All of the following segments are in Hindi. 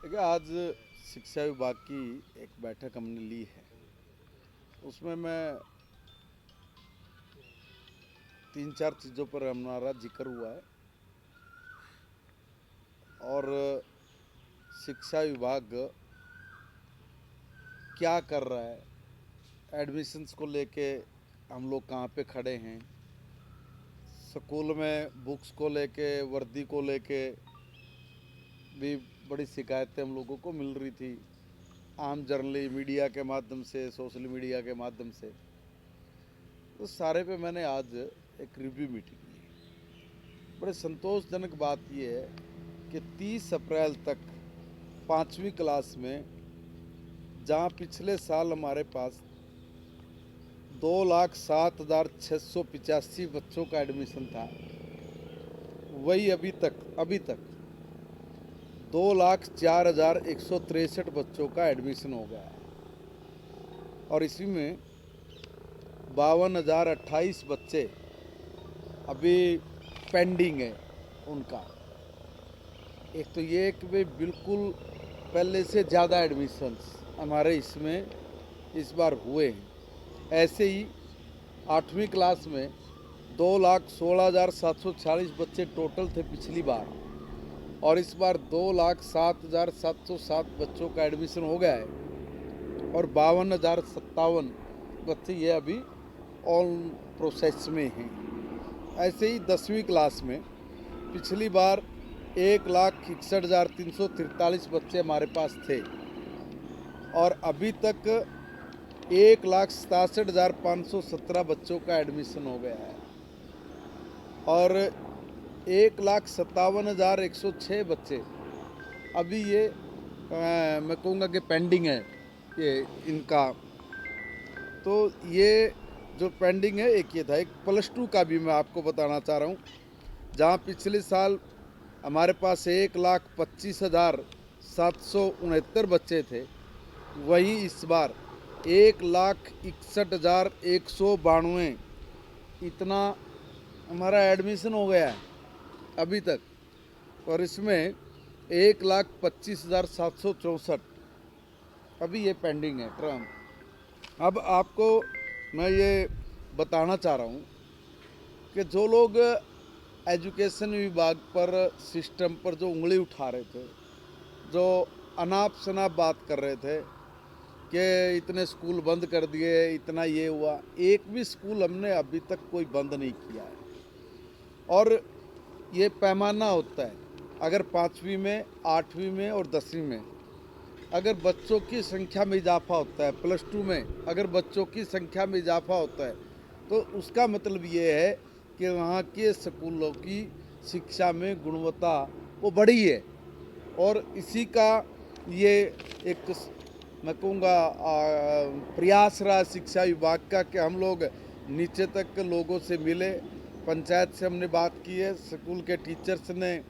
देखिए, आज शिक्षा विभाग की एक बैठक हमने ली है। उसमें मैं 3-4 चीज़ों पर हमारा जिक्र हुआ है और शिक्षा विभाग क्या कर रहा है, एडमिशन्स को लेके हम लोग कहाँ पे खड़े हैं, स्कूल में बुक्स को लेके, वर्दी को लेके भी बड़ी शिकायतें हम लोगों को मिल रही थी, आम जनरली मीडिया के माध्यम से, सोशल मीडिया के माध्यम से। तो सारे पे मैंने आज एक रिव्यू मीटिंग ली। बड़े संतोषजनक बात यह है कि 30 अप्रैल तक 5वीं क्लास में, जहाँ पिछले साल हमारे पास 2,07,685 बच्चों का एडमिशन था, वही अभी तक 2,04,163 बच्चों का एडमिशन हो गया है। और इसी में 52,028 बच्चे अभी पेंडिंग है उनका। एक तो ये कि भाई बिल्कुल पहले से ज़्यादा एडमिशन्स हमारे इसमें इस बार हुए हैं। ऐसे ही 8वीं क्लास में 2,16,746 बच्चे टोटल थे पिछली बार, और इस बार 2,07,707 बच्चों का एडमिशन हो गया है और 52,057 बच्चे ये अभी ऑन प्रोसेस में हैं। ऐसे ही 10वीं क्लास में पिछली बार 1,61,343 बच्चे हमारे पास थे और अभी तक 1,67,517 बच्चों का एडमिशन हो गया है और 1,57,106 बच्चे अभी ये मैं कहूँगा कि पेंडिंग है ये इनका। तो ये जो पेंडिंग है, एक ये था। एक +2 का भी मैं आपको बताना चाह रहा हूँ, जहाँ पिछले साल हमारे पास 1,25,769 बच्चे थे, वहीं इस बार 1,61,192 इतना हमारा एडमिशन हो गया है अभी तक। और इसमें 1,25,764 अभी ये पेंडिंग है टर्म। अब आपको मैं ये बताना चाह रहा हूँ कि जो लोग एजुकेशन विभाग पर, सिस्टम पर जो उंगली उठा रहे थे, जो अनाप शनाप बात कर रहे थे कि इतने स्कूल बंद कर दिए, इतना ये हुआ, एक भी स्कूल हमने अभी तक कोई बंद नहीं किया है। और ये पैमाना होता है, अगर 5वीं में, 8वीं में और 10वीं में अगर बच्चों की संख्या में इजाफा होता है, +2 में अगर बच्चों की संख्या में इजाफा होता है, तो उसका मतलब ये है कि वहाँ के स्कूलों की शिक्षा में गुणवत्ता वो बढ़ी है। और इसी का ये एक मैं कहूँगा प्रयास रहा शिक्षा विभाग का कि हम लोग नीचे तक लोगों से मिले, पंचायत से हमने बात की है, स्कूल के टीचर्स ने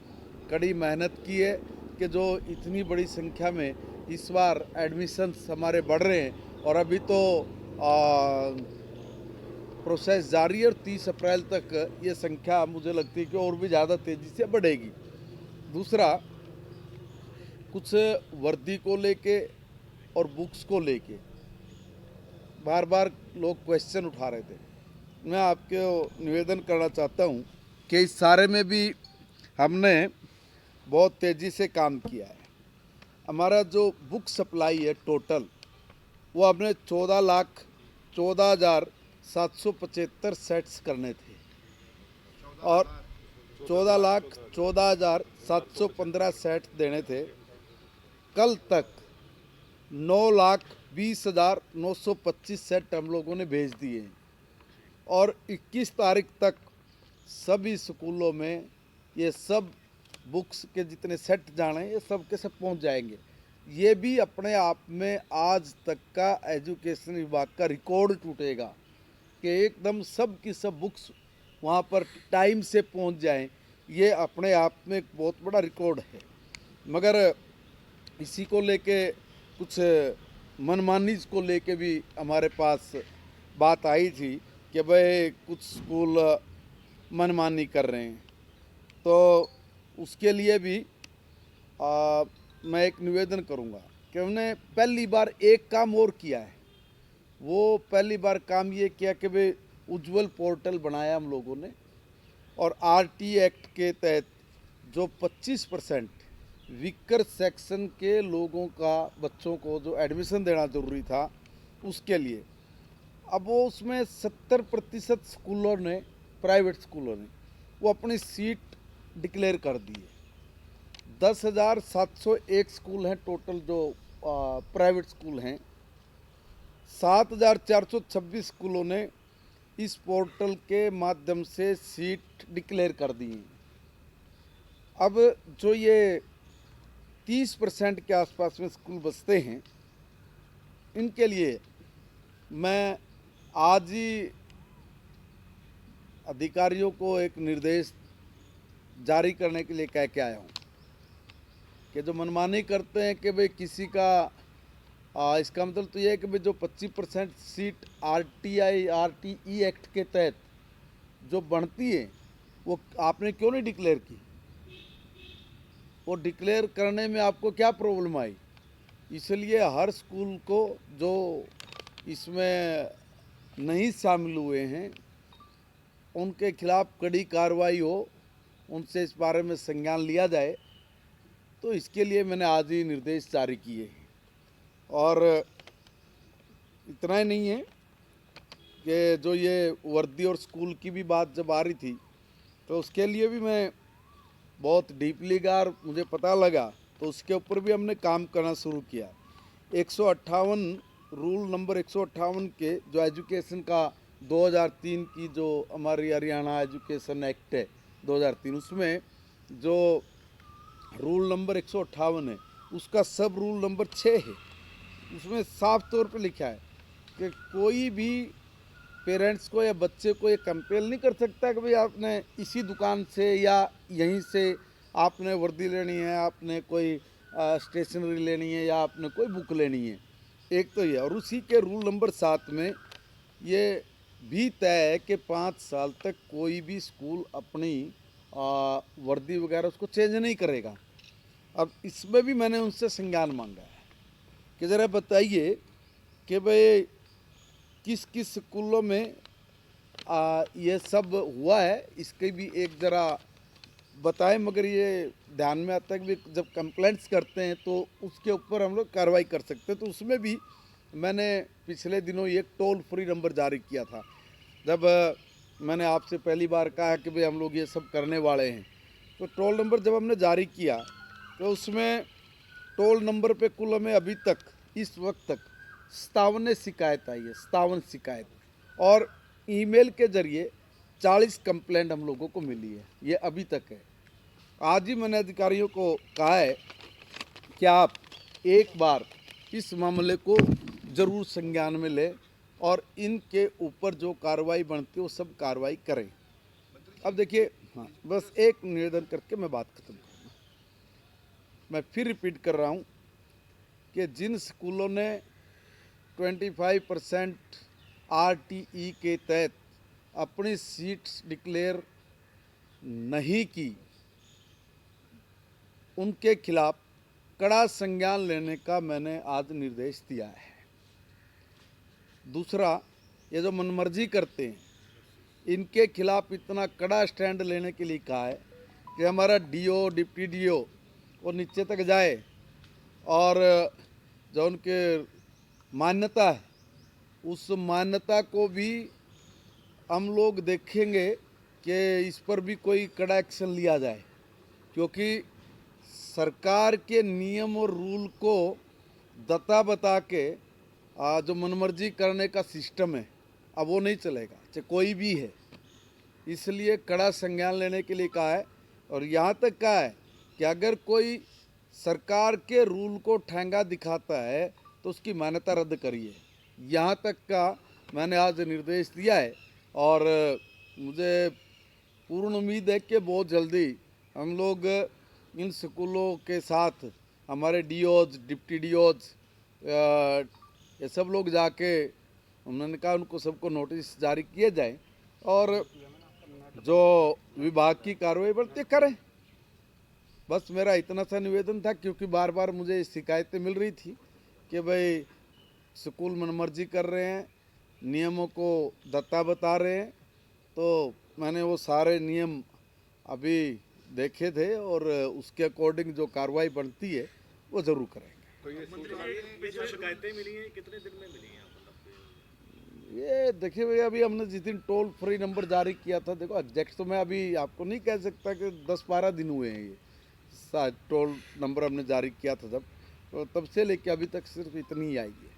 कड़ी मेहनत की है कि जो इतनी बड़ी संख्या में इस बार एडमिशन्स हमारे बढ़ रहे हैं। और अभी तो प्रोसेस जारी है और 30 अप्रैल तक ये संख्या मुझे लगती है कि और भी ज़्यादा तेज़ी से बढ़ेगी। दूसरा, कुछ वर्दी को लेके और बुक्स को लेके बार बार लोग क्वेश्चन उठा रहे थे। मैं आपको निवेदन करना चाहता हूँ कि इस सारे में भी हमने बहुत तेज़ी से काम किया है। हमारा जो बुक सप्लाई है टोटल, वो हमने 14,14,775 सेट्स करने थे और 14,14,715 सेट देने थे। कल तक 9,20,925 सेट हम लोगों ने भेज दिए हैं और 21 तारीख तक सभी स्कूलों में ये सब बुक्स के जितने सेट जाने हैं, ये सब के सब पहुंच जाएंगे। ये भी अपने आप में आज तक का एजुकेशन विभाग का रिकॉर्ड टूटेगा कि एकदम सब की सब बुक्स वहाँ पर टाइम से पहुँच जाएं। ये अपने आप में एक बहुत बड़ा रिकॉर्ड है। मगर इसी को लेके कुछ मनमानी को लेके भी हमारे पास बात आई थी कि भाई कुछ स्कूल मनमानी कर रहे हैं। तो उसके लिए भी मैं एक निवेदन करूंगा कि उन्होंने पहली बार एक काम और किया है। वो पहली बार काम ये किया कि भाई उज्ज्वल पोर्टल बनाया हम लोगों ने, और आरटी एक्ट के तहत जो 25% वीकर सेक्शन के लोगों का बच्चों को जो एडमिशन देना ज़रूरी था उसके लिए, अब वो उसमें 70% स्कूलों ने, प्राइवेट स्कूलों ने, वो अपनी सीट डिक्लेयर कर दी है। 10,701 स्कूल हैं टोटल जो प्राइवेट स्कूल हैं। 7,426 स्कूलों ने इस पोर्टल के माध्यम से सीट डिक्लेयर कर दी हैं। अब जो ये 30% के आसपास में स्कूल बचते हैं, इनके लिए मैं आज ही अधिकारियों को एक निर्देश जारी करने के लिए कह के आया हूँ कि जो मनमानी करते हैं कि भाई किसी का इसका मतलब तो ये है कि भाई जो 25% सीट आरटीई एक्ट के तहत जो बनती है वो आपने क्यों नहीं डिक्लेयर की? वो डिक्लेयर करने में आपको क्या प्रॉब्लम आई? इसलिए हर स्कूल को जो इसमें नहीं शामिल हुए हैं उनके खिलाफ कड़ी कार्रवाई हो, उनसे इस बारे में संज्ञान लिया जाए। तो इसके लिए मैंने आज ही निर्देश जारी किए। और इतना ही नहीं है कि जो ये वर्दी और स्कूल की भी बात जब आ रही थी तो उसके लिए भी मैं बहुत डीपली गार मुझे पता लगा, तो उसके ऊपर भी हमने काम करना शुरू किया। 158 रूल नंबर 158 के जो एजुकेशन का 2003 की जो हमारी हरियाणा एजुकेशन एक्ट है 2003, उसमें जो रूल नंबर 158 है उसका सब रूल नंबर 6 है। उसमें साफ तौर पे लिखा है कि कोई भी पेरेंट्स को या बच्चे को ये कंपेल नहीं कर सकता कि भाई आपने इसी दुकान से या यहीं से आपने वर्दी लेनी है, आपने कोई स्टेशनरी लेनी है या आपने कोई बुक लेनी है। एक तो ये, और उसी के रूल नंबर 7 में ये भी तय है कि 5 साल तक कोई भी स्कूल अपनी वर्दी वगैरह उसको चेंज नहीं करेगा। अब इसमें भी मैंने उनसे संज्ञान मांगा है कि ज़रा बताइए कि भाई किस किस स्कूलों में ये सब हुआ है, इसके भी एक ज़रा बताएं। मगर ये ध्यान में आता है कि जब कंप्लेंट्स करते हैं तो उसके ऊपर हम लोग कार्रवाई कर सकते हैं। तो उसमें भी मैंने पिछले दिनों ये टोल फ्री नंबर जारी किया था। जब मैंने आपसे पहली बार कहा कि भाई हम लोग ये सब करने वाले हैं, तो टोल नंबर जब हमने जारी किया तो उसमें टोल नंबर पे कुल हमें अभी तक इस वक्त तक 57 शिकायत आई है, 57 शिकायत, और ईमेल के ज़रिए 40 कंप्लेंट हम लोगों को मिली है। ये अभी तक है। आज ही मैंने अधिकारियों को कहा है कि आप एक बार इस मामले को ज़रूर संज्ञान में लें और इनके ऊपर जो कार्रवाई बनती है वो सब कार्रवाई करें। अब देखिए, हाँ, बस एक निवेदन करके मैं बात खत्म करूँगा। मैं फिर रिपीट कर रहा हूँ कि जिन स्कूलों ने 25% आरटीई के तहत अपनी सीट्स डिक्लेयर नहीं की, उनके खिलाफ कड़ा संज्ञान लेने का मैंने आज निर्देश दिया है। दूसरा, ये जो मनमर्जी करते हैं इनके खिलाफ इतना कड़ा स्टैंड लेने के लिए कहा है कि हमारा डीओ, डिप्टी डीओ वो नीचे तक जाए और जो उनके मान्यता है उस मान्यता को भी हम लोग देखेंगे कि इस पर भी कोई कड़ा एक्शन लिया जाए, क्योंकि सरकार के नियम और रूल को दता बता के जो मनमर्जी करने का सिस्टम है अब वो नहीं चलेगा, चाहे कोई भी है। इसलिए कड़ा संज्ञान लेने के लिए कहा है। और यहाँ तक कहा है कि अगर कोई सरकार के रूल को ठेंगा दिखाता है तो उसकी मान्यता रद्द करिए। यहाँ तक का मैंने आज निर्देश दिया है और मुझे पूर्ण उम्मीद है कि बहुत जल्दी हम लोग इन स्कूलों के साथ हमारे डीओज, डिप्टी डीओज, ये सब लोग जाके, उन्होंने कहा उनको सबको नोटिस जारी किए जाए और जो विभाग की कार्रवाई बढ़ती करें। बस मेरा इतना सा निवेदन था, क्योंकि बार बार मुझे शिकायतें मिल रही थी कि भाई स्कूल मनमर्जी कर रहे हैं, नियमों को दत्ता बता रहे हैं। तो मैंने वो सारे नियम अभी देखे थे और उसके अकॉर्डिंग जो कार्रवाई बनती है वो ज़रूर करेंगे। तो ये जो शिकायतें मिली हैं कितने दिन में मिली हैं ये देखिए भैया, अभी हमने जिस दिन टोल फ्री नंबर जारी किया था, देखो एग्जैक्ट तो मैं अभी आपको नहीं कह सकता कि 10-12 दिन हुए हैं। ये शायद टोल नंबर हमने जारी किया था जब, तो तब से लेके अभी तक सिर्फ इतनी ही आई है।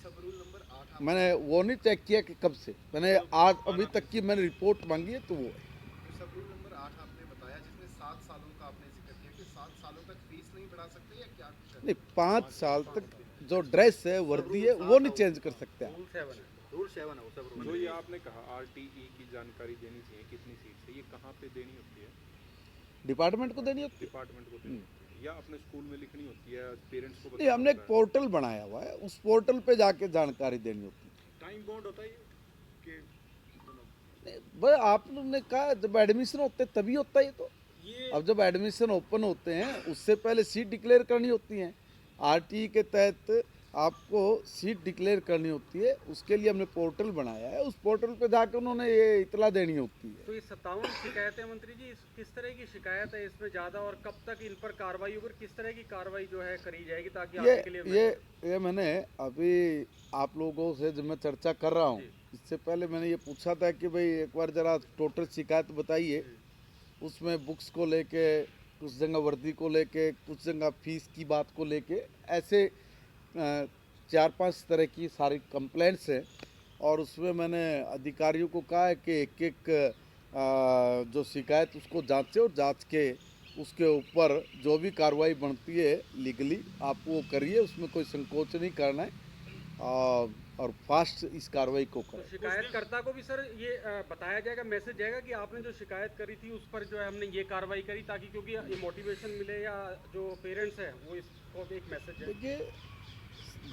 सब रूल नंबर 8 मैंने वो नहीं चेक किया कि कब से, मैंने आज अभी तक की मैंने रिपोर्ट मांगी है तो वो है। सब रूल नंबर 8 आपने बताया जिसमें 7 सालों का आपने जिक्र किया कि 7 सालों तक फीस नहीं बढ़ा सकते या क्या कुछ है? नहीं, 5 साल तक जो ड्रेस है, वर्दी है, वो नहीं चेंज कर सकते आप। रूल 7 है वो सब रूल। जो ये आपने कहा आरटीई की जानकारी देनी चाहिए कितनी सीट है, ये कहाँ पे देनी होती है? डिपार्टमेंट को देनी होती है। डिपार्टमेंट को देनी होती है या अपने स्कूल में लिखनी होती है, पेरेंट्स को नहीं, बताना हमने एक होता है? पोर्टल बनाया हुआ है, उस पोर्टल पे जाके जानकारी देनी होती है। टाइम बाउंड होता है ये कि नहीं, भाई आपने कहा जब एडमिशन होते हैं तभी होता है ये तो। ये अब जब एडमिशन ओपन होते हैं उससे पहले सीट डिक्लेयर करनी होती है। आरटीई के तहत आपको सीट डिक्लेयर करनी होती है, उसके लिए हमने पोर्टल बनाया है। उस पोर्टल पे जाकर उन्होंने ये इतला देनी होती है। तो ये 57 शिकायतें मंत्री जी, किस तरह की शिकायत है इसमें ज़्यादा, और कब तक इन पर कार्रवाई होगी, किस तरह की कार्रवाई जो है करी जाएगी ताकि ये आगे के लिए ये मैंने अभी आप लोगों से जब मैं चर्चा कर रहा हूँ, इससे पहले मैंने ये पूछा था कि भाई एक बार ज़रा टोटल शिकायत बताइए। उसमें बुक्स को लेके, कुछ जगह वर्दी को लेके, कुछ जगह फीस की बात को लेके, ऐसे 4-5 तरह की सारी कंप्लेंट्स हैं। और उसमें मैंने अधिकारियों को कहा है कि एक एक जो शिकायत उसको जांचे और जांच के उसके ऊपर जो भी कार्रवाई बनती है लीगली आप वो करिए, उसमें कोई संकोच नहीं करना है। और फास्ट इस कार्रवाई को तो करें। शिकायतकर्ता को भी सर ये बताया जाएगा, मैसेज जाएगा कि आपने जो शिकायत करी थी उस पर जो है हमने ये कार्रवाई करी, ताकि क्योंकि ये मोटिवेशन मिले या जो पेरेंट्स हैं वो इसको भी एक मैसेज जाए। देखिए,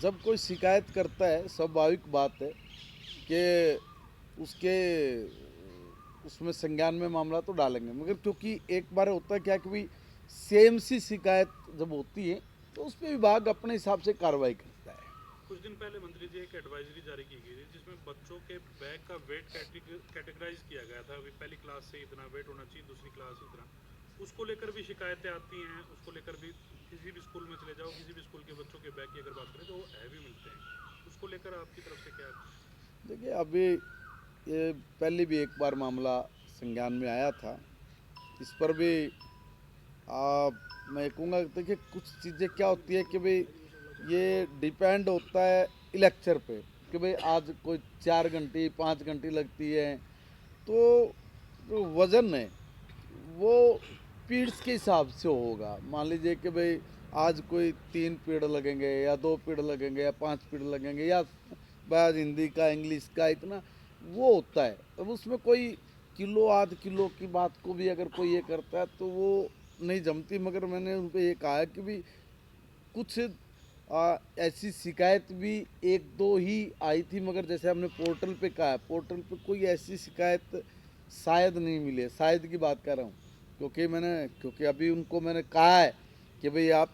जब कोई शिकायत करता है स्वाभाविक बात है कि उसमें संज्ञान में मामला तो डालेंगे, मगर क्योंकि एक बार होता है क्या कि भाई सेम सी शिकायत जब होती है तो उस पर विभाग अपने हिसाब से कार्रवाई करता है। कुछ दिन पहले मंत्री जी एक एडवाइजरी जारी की गई थी जिसमें बच्चों के बैग का वेट कैटेगराइज किया गया था। अभी पहली क्लास से इतना वेट होना चाहिए, दूसरी क्लास इतना, उसको लेकर भी शिकायतें आती हैं। उसको लेकर भी किसी भी स्कूल में चले जाओ, किसी भी स्कूल के बच्चों के बैग की अगर बात करें तो वो हैवी मिलते हैं। उसको लेकर आपकी तरफ से क्या? देखिए, अभी ये पहले भी एक बार मामला संज्ञान में आया था, इस पर भी मैं कहूँगा, देखिए कुछ चीज़ें क्या होती है कि भाई ये डिपेंड होता है लेक्चर पे कि भाई आज कोई 4 घंटे 5 घंटे लगती है, तो जो वज़न है वो पीरियड्स के हिसाब से होगा। मान लीजिए कि भाई आज कोई 3 पीरियड लगेंगे या 2 पीरियड लगेंगे या 5 पीरियड लगेंगे, या बाद हिंदी का इंग्लिश का इतना वो होता है। अब उसमें कोई किलो आध किलो की बात को भी अगर कोई ये करता है तो वो नहीं जमती। मगर मैंने उन पर ये कहा है कि भाई कुछ ऐसी शिकायत भी 1-2 ही आई थी, मगर जैसे हमने पोर्टल पे कहा है, पोर्टल पे कोई ऐसी शिकायत शायद नहीं मिली है। शायद की बात कर रहा हूँ क्योंकि अभी उनको मैंने कहा है कि भाई आप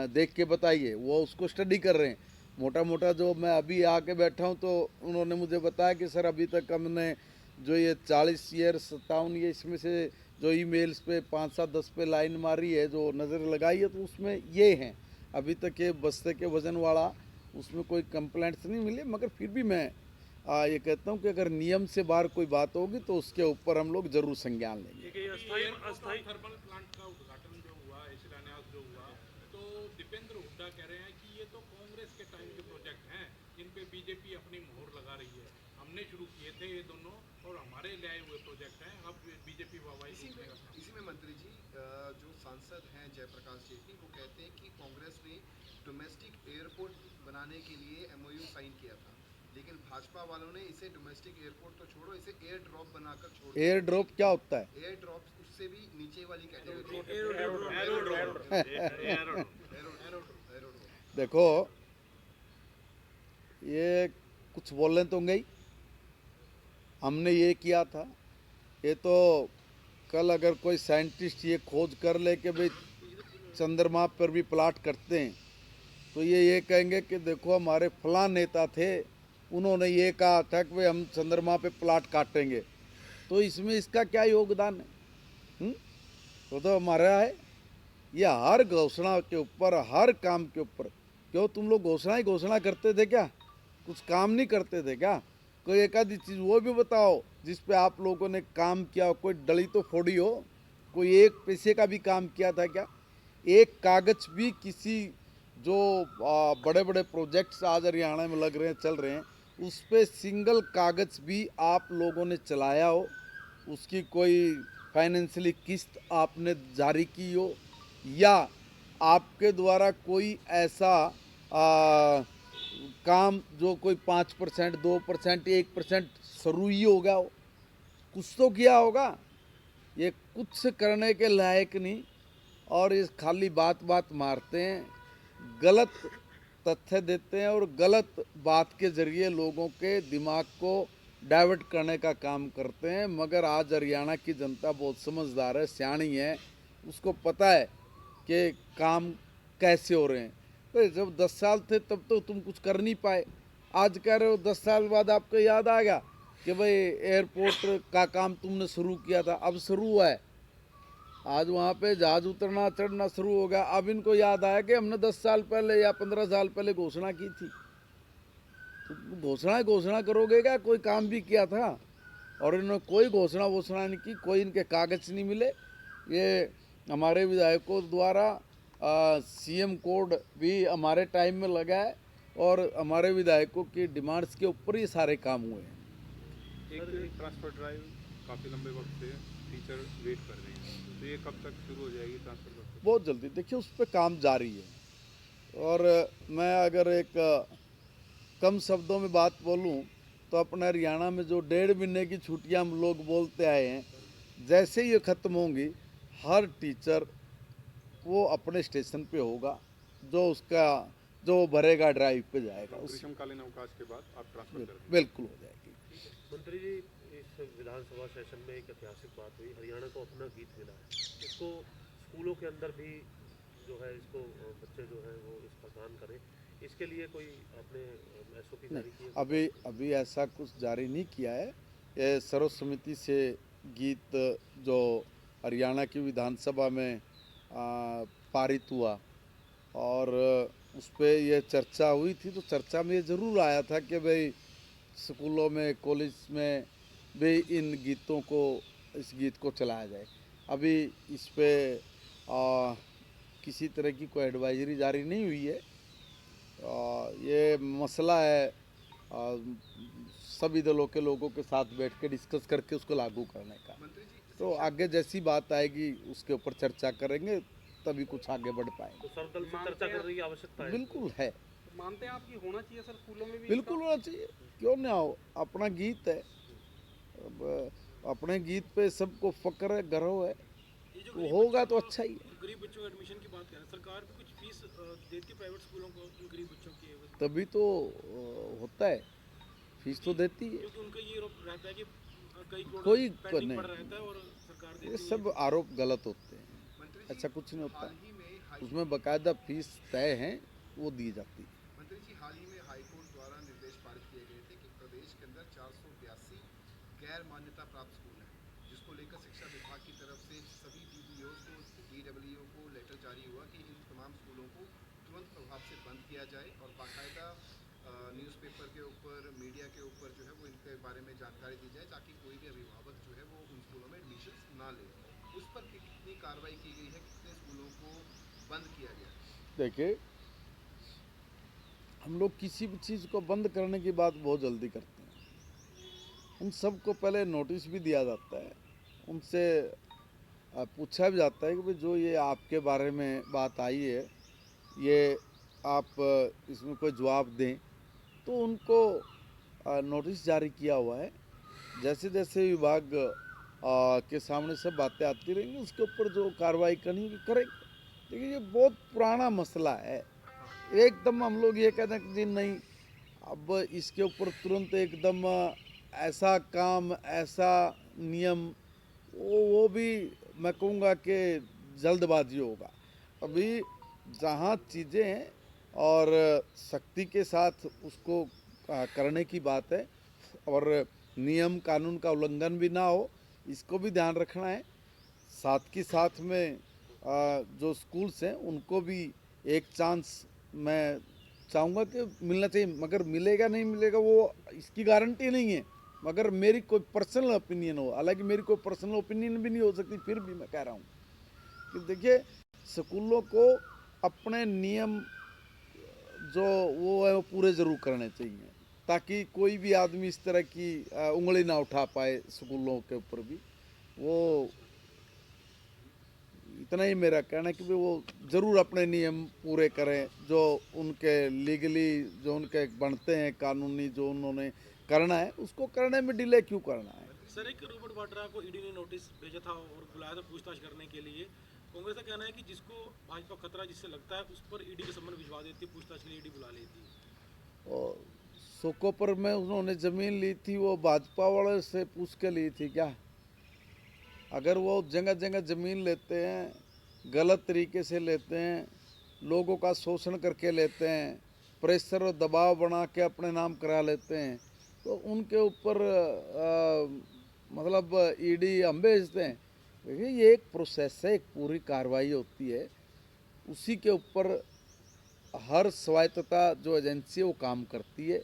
देख के बताइए, वो उसको स्टडी कर रहे हैं। मोटा मोटा जो मैं अभी आके बैठा हूँ तो उन्होंने मुझे बताया कि सर अभी तक हमने जो ये 40 ईयर 57 ये इसमें से जो ईमेल्स पे 5-7-10 पे लाइन मारी है, जो नज़र लगाई है, तो उसमें ये हैं। अभी तक ये बस्ते के वज़न वाला उसमें कोई कंप्लेंट्स नहीं मिले। मगर फिर भी मैं ये कहता हूँ कि अगर नियम से बाहर कोई बात होगी तो उसके ऊपर हम लोग ज़रूर संज्ञान लेंगे। अस्थायी थर्मल प्लांट का उद्घाटन जो हुआ, शिलान्यास जो हुआ, तो दीपेंद्र हुड्डा कह रहे हैं कि ये तो कांग्रेस के टाइम के प्रोजेक्ट हैं जिन पे बीजेपी अपनी मोहर लगा रही है। हमने शुरू किए थे ये दोनों और हमारे ले आए हुए प्रोजेक्ट हैं, अब बीजेपी वाहवाही। इसी में मंत्री जी जो सांसद हैं जयप्रकाश जेटली वो कहते हैं कि कांग्रेस ने डोमेस्टिक एयरपोर्ट बनाने के लिए MOU साइन किया था, लेकिन भाजपा वालों ने इसे डोमेस्टिक एयरपोर्ट तो छोड़ो, इसे एयर ड्रॉप बनाकर छोड़ दिया। एयर ड्रॉप क्या होता है? एयर ड्रॉप उससे भी नीचे वाली कैटेगरी। देखो, ये कुछ बोलने तो गई, हमने ये किया था, ये तो कल अगर कोई साइंटिस्ट ये खोज कर ले कि भाई चंद्रमा पर भी प्लाट करते हैं, तो ये कहेंगे कि देखो हमारे फलां नेता थे, उन्होंने ये कहा था कि भाई हम चंद्रमा पे प्लाट काटेंगे, तो इसमें इसका क्या योगदान है? तो हमारा है। ये हर घोषणा के ऊपर, हर काम के ऊपर, क्यों तुम लोग घोषणा ही घोषणा करते थे क्या? कुछ काम नहीं करते थे क्या? कोई एक आधी चीज़ वो भी बताओ जिस पे आप लोगों ने काम किया हो, कोई डली तो फोड़ी हो, कोई एक पैसे का भी काम किया था क्या? एक कागज भी किसी जो बड़े बड़े प्रोजेक्ट्स आज हरियाणा में लग रहे हैं, चल रहे हैं, उस पे सिंगल कागज भी आप लोगों ने चलाया हो, उसकी कोई फाइनेंशियली किस्त आपने जारी की हो, या आपके द्वारा कोई ऐसा काम जो कोई 5%, 2%, 1% शुरू ही हो गया हो, कुछ तो किया होगा। ये कुछ करने के लायक नहीं, और इस खाली बात बात मारते हैं, गलत तथ्य देते हैं और गलत बात के जरिए लोगों के दिमाग को डाइवर्ट करने का काम करते हैं। मगर आज हरियाणा की जनता बहुत समझदार है, सियाणी है, उसको पता है कि काम कैसे हो रहे हैं। तो जब 10 साल थे तब तो तुम कुछ कर नहीं पाए, आज कह रहे हो 10 साल बाद आपको याद आ गया कि भाई एयरपोर्ट का काम तुमने शुरू किया था, अब शुरू हुआ है, आज वहाँ पे जहाज उतरना चढ़ना शुरू हो गया। अब इनको याद आया कि हमने 10 साल पहले या 15 साल पहले घोषणा की थी। तो घोषणा करोगे क्या? कोई काम भी किया था? और इन्होंने कोई घोषणा नहीं की, कोई इनके कागज नहीं मिले। ये हमारे विधायकों द्वारा सीएम कोड भी हमारे टाइम में लगा है, और हमारे विधायकों की डिमांड्स के ऊपर ये सारे काम हुए हैं। एक ट्रांसफर ड्राइव काफ़ी लंबे वक्त से टीचर वेट कर रहे हैं, तो ये कब तक शुरू हो जाएगी ट्रांसफर ड्राइव? बहुत जल्दी, देखिए उस पर काम जारी है। और मैं अगर एक कम शब्दों में बात बोलूं तो अपने हरियाणा में जो 1.5 महीने की छुट्टियां हम लोग बोलते आए हैं, जैसे ही ये ख़त्म होंगी, हर टीचर वो अपने स्टेशन पे होगा, जो भरेगा ड्राइव पे जाएगा, उस ग्रीष्मकालीन अवकाश के बाद आप ट्रांसफर कर देंगे? बिल्कुल हो जाएगी। मंत्री जी, इस विधानसभा सेशन में एक ऐतिहासिक बात हुई, हरियाणा को अपना गीत मिला है, इसको स्कूलों के अंदर भी जो है इसको बच्चे जो हैं वो इसका गान करें, इसके लिए कोई आपने एसओपी जारी की है? अभी ऐसा कुछ जारी नहीं किया है। ये सर्वसम्मति से गीत जो हरियाणा की विधानसभा में पारित हुआ, और उस पर यह चर्चा हुई थी, तो चर्चा में ये ज़रूर आया था कि भाई स्कूलों में, कॉलेज में भी इस गीत को चलाया जाए। अभी इस पे किसी तरह की कोई एडवाइजरी जारी नहीं हुई है। ये मसला है सभी दलों के लोगों के साथ बैठ के डिस्कस करके उसको लागू करने का। मंत्री जी, तो आगे जैसी बात आएगी उसके ऊपर चर्चा करेंगे, तभी कुछ आगे बढ़ पाएंगे। तो सर्वदल से चर्चा करने की आवश्यकता है? बिल्कुल है, मानते हैं आप कि होना चाहिए सर स्कूलों में भी? बिल्कुल होना चाहिए, क्यों ना हो। अपना गीत है, अब अपने गीत पे सबको फक्र है, गर्व है, वो होगा तो अच्छा ही है। गरीब बच्चों के एडमिशन की बात करें, सरकार भी कुछ फीस देती है प्राइवेट स्कूलों को उन गरीब बच्चों की, तभी तो होता है, फीस तो देती है। क्योंकि उनका ये रहता है कि कई करोड़ कोई पेंडिंग नहीं, पड़ रहता है और सरकार ये देती है। सब आरोप गलत होते हैं, मंत्री जी, ऐसा कुछ नहीं होता। हाल ही में उसमें बाकायदा फीस तय है, वो दी जाती है। मंत्री जी, हाल ही में हाईकोर्ट द्वारा निर्देश पारित किए गए थे कि प्रदेश के अंदर 482 गैर मान्यता प्राप्त स्कूल हैं, जिसको लेकर शिक्षा विभाग की तरफ से सभी डीडीओ को, डीडब्ल्यूओ को लेटर जारी हुआ कि इन तमाम स्कूलों को तुरंत प्रभाव से बंद किया जाए, और बाकायदा न्यूज़पेपर के ऊपर, मीडिया के ऊपर जो है वो इनके बारे में जानकारी दी जाए, ताकि कोई भी अभिभावक जो है वो उन स्कूलों में एडमिशन ना ले। उस पर कितनी कार्रवाई की गई है, कितने स्कूलों को बंद किया गया? देखिए, हम लोग किसी भी चीज़ को बंद करने की बात बहुत जल्दी करते हैं। उन सबको पहले नोटिस भी दिया जाता है, उनसे पूछा भी जाता है कि भाई जो ये आपके बारे में बात आई है, ये आप इसमें कोई जवाब दें, तो उनको नोटिस जारी किया हुआ है। जैसे जैसे विभाग के सामने सब बातें आती रहेंगी, उसके ऊपर जो कार्रवाई करनी होगी करेंगे। लेकिन ये बहुत पुराना मसला है, एकदम हम लोग ये कहते हैं कि जी नहीं, अब इसके ऊपर तुरंत एकदम ऐसा काम, ऐसा नियम वो भी मैं कहूँगा कि जल्दबाजी होगा। अभी जहाँ चीज़ें हैं और सख्ती के साथ उसको करने की बात है और नियम कानून का उल्लंघन भी ना हो, इसको भी ध्यान रखना है। साथ के साथ में जो स्कूल्स हैं उनको भी एक चांस मैं चाहूँगा कि मिलना चाहिए, मगर मिलेगा नहीं मिलेगा वो इसकी गारंटी नहीं है। मगर मेरी कोई पर्सनल ओपिनियन हो, हालांकि मेरी कोई पर्सनल ओपिनियन भी नहीं हो सकती, फिर भी मैं कह रहा हूँ कि देखिए स्कूलों को अपने नियम जो वो है वो पूरे ज़रूर करने चाहिए, ताकि कोई भी आदमी इस तरह की उंगली ना उठा पाए स्कूलों के ऊपर भी। वो इतना ही मेरा कहना है कि वो ज़रूर अपने नियम पूरे करें, जो उनके लीगली जो उनके बनते हैं कानूनी, जो उन्होंने करना है उसको करने में डिले क्यों करना है। सर, एक रॉबर्ट वाड्रा को ईडी ने नोटिस भेजा था और बुलाया था पूछताछ करने के लिए। कांग्रेस का कहना है कि जिसको भाजपा खतरा जिससे लगता है उस पर ईडी के सम्मन भिजवा देती है, पूछताछ के लिए ईडी बुला लेती है। और सोकोपर में उन्होंने ज़मीन ली थी, वो भाजपा वाले से पूछ के ली थी क्या? अगर वो जगह जगह ज़मीन लेते हैं, गलत तरीके से लेते हैं, लोगों का शोषण करके लेते हैं, प्रेशर और दबाव बना के अपने नाम करा लेते हैं, तो उनके ऊपर मतलब ईडी हम भेजते हैं। देखिए ये एक प्रोसेस है, एक पूरी कार्रवाई होती है, उसी के ऊपर हर स्वायत्तता जो एजेंसी है वो काम करती है।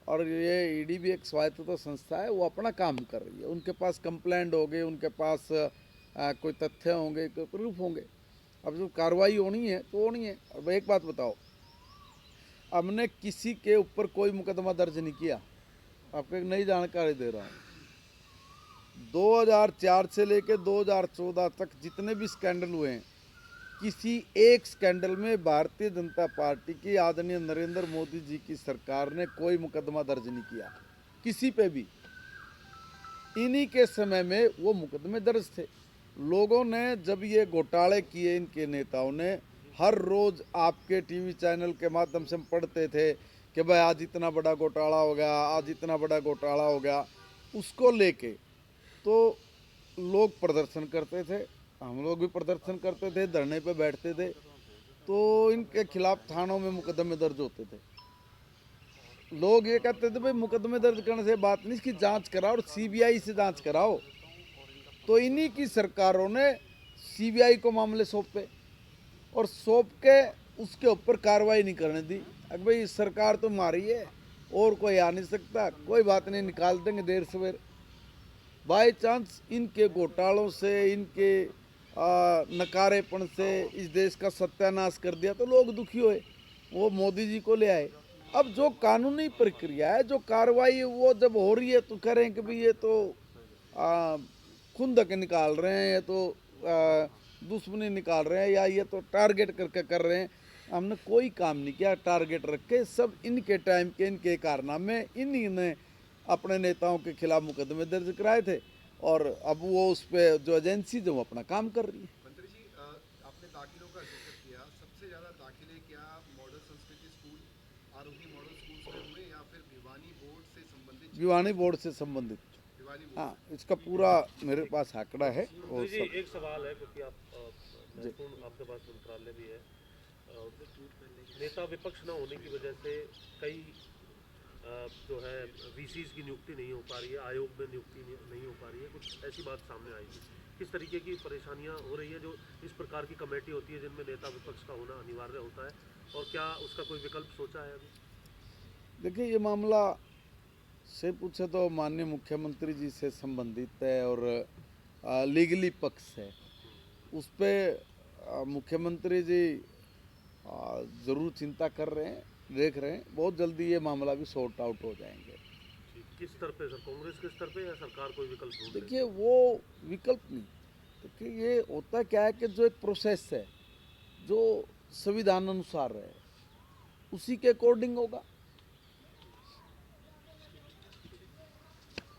और ये ईडी भी एक स्वायत्तता संस्था है, वो अपना काम कर रही है। उनके पास कंप्लेंट होंगे, उनके पास कोई तथ्य होंगे, कोई प्रूफ होंगे। अब जो कार्रवाई होनी है तो होनी है। अब एक बात बताओ, हमने किसी के ऊपर कोई मुकदमा दर्ज नहीं किया। आपको एक नई जानकारी दे रहा हूँ, 2004 से लेकर 2014 तक जितने भी स्कैंडल हुए हैं, किसी एक स्कैंडल में भारतीय जनता पार्टी की आदरणीय नरेंद्र मोदी जी की सरकार ने कोई मुकदमा दर्ज नहीं किया किसी पे भी। इन्हीं के समय में वो मुकदमे दर्ज थे। लोगों ने जब ये घोटाले किए, इनके नेताओं ने, हर रोज़ आपके टीवी चैनल के माध्यम से हम पढ़ते थे कि भाई आज इतना बड़ा घोटाला हो गया, आज इतना बड़ा घोटाला हो गया। उसको लेके तो लोग प्रदर्शन करते थे, हम लोग भी प्रदर्शन करते थे, धरने पे बैठते थे, तो इनके खिलाफ थानों में मुकदमे दर्ज होते थे। लोग ये कहते थे भाई मुकदमे दर्ज करने से बात नहीं, इसकी जांच कराओ और सीबीआई से जांच कराओ। तो इन्हीं की सरकारों ने सीबीआई को मामले सौंपे और सौंप के उसके ऊपर कार्रवाई नहीं करने दी। अगर भाई सरकार तो मारी है और कोई आ नहीं सकता, कोई बात नहीं, निकाल देंगे देर सवेर। बाई चांस इनके घोटालों से, इनके नकारेपन से इस देश का सत्यानाश कर दिया तो लोग दुखी हुए, वो मोदी जी को ले आए। अब जो कानूनी प्रक्रिया है, जो कार्रवाई वो जब हो रही है तो कह रहे हैं कि भाई ये तो खुंदक निकाल रहे हैं, ये तो दुश्मनी निकाल रहे हैं, या ये तो टारगेट करके कर रहे हैं। हमने कोई काम नहीं किया टारगेट रख के, सब इनके टाइम के इनके कारनामे, इन्हीं ने अपने नेताओं के खिलाफ मुकदमे दर्ज कराए थे और अब वो उस पर जो एजेंसी जो अपना काम कर रही है। मंत्री जी, आपने दाखिलों का जिक्र किया। सबसे ज़्यादा दाखिले क्या मॉडल संस्कृति स्कूल, आरोही मॉडल स्कूल्स में हुए या फिर भिवानी बोर्ड से संबंधित? भिवानी बोर्ड से संबंधित, भिवानी बोर्ड। हाँ, इसका पूरा मेरे पास आंकड़ा है। और जी, सब एक सवाल है, क्योंकि आप महत्वपूर्ण आपके पास मंत्रालय भी है। नेता विपक्ष न होने की वजह से कई जो है वीसीज की नियुक्ति नहीं हो पा रही है, आयोग में नियुक्ति नहीं हो पा रही है, कुछ ऐसी बात सामने आई थी। किस तरीके की परेशानियां हो रही है जो इस प्रकार की कमेटी होती है जिनमें नेता विपक्ष का होना अनिवार्य होता है, और क्या उसका कोई विकल्प सोचा है अभी? देखिए ये मामला से पूछे तो माननीय मुख्यमंत्री जी से संबंधित है और लीगली पक्ष है। उस पर मुख्यमंत्री जी ज़रूर चिंता कर रहे हैं, देख रहे हैं, बहुत जल्दी ये मामला भी सॉर्ट आउट हो जाएंगे। किस स्तर पे सर, कांग्रेस के स्तर पे या सरकार कोई विकल्प ढूंढ रही है? देखिए वो विकल्प नहीं, देखिए ये होता क्या है कि जो एक प्रोसेस है जो संविधान अनुसार है उसी के अकॉर्डिंग होगा।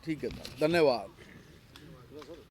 ठीक है सर, धन्यवाद।